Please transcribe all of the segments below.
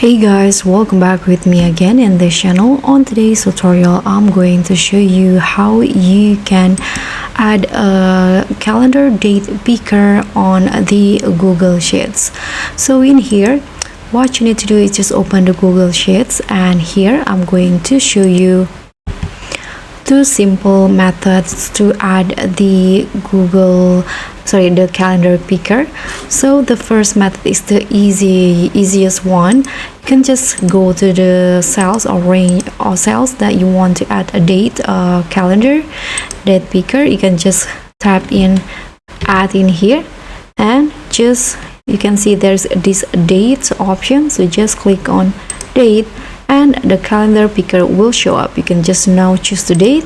Hey guys, welcome back with me again in this channel. On today's tutorial, I'm going to show you how you can add a calendar date picker on the Google Sheets. So in here, what you need to do is just open the Google Sheets, and here I'm going to show you two simple methods to add the the calendar picker. So the first method is the easiest one. You can just go to the cells or range or cells that you want to add a date calendar date picker. You can just tap in add in here, and just you can see there's this date option, so just click on date and the calendar picker will show up. You can just now choose the date,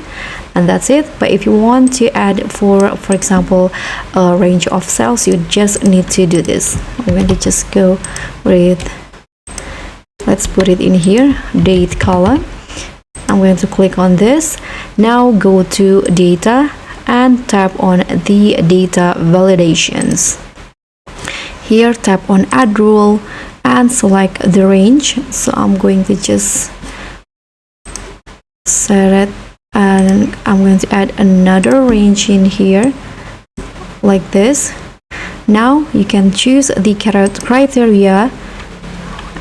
and that's it. But if you want to add for example a range of cells, you just need to do this. I'm going to just go with, let's put it in here, date column. I'm going to click on this. Now go to data and tap on the data validations. Here tap on add rule and select the range. So I'm going to just set it, and I'm going to add another range in here like this. Now you can choose the criteria,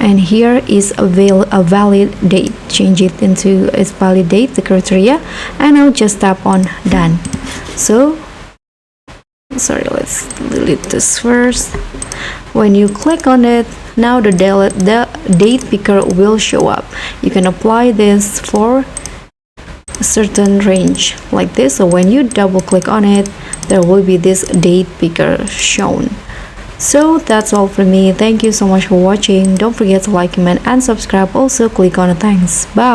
and here is a valid date. Change it into its valid date, the criteria, and I'll just tap on done. So sorry, let's delete this first. When you click on it, now the date picker will show up. You can apply this for a certain range like this. So when you double click on it, there will be this date picker shown. So that's all from me. Thank you so much for watching. Don't forget to like, comment, and subscribe. Also click on the thanks. Bye.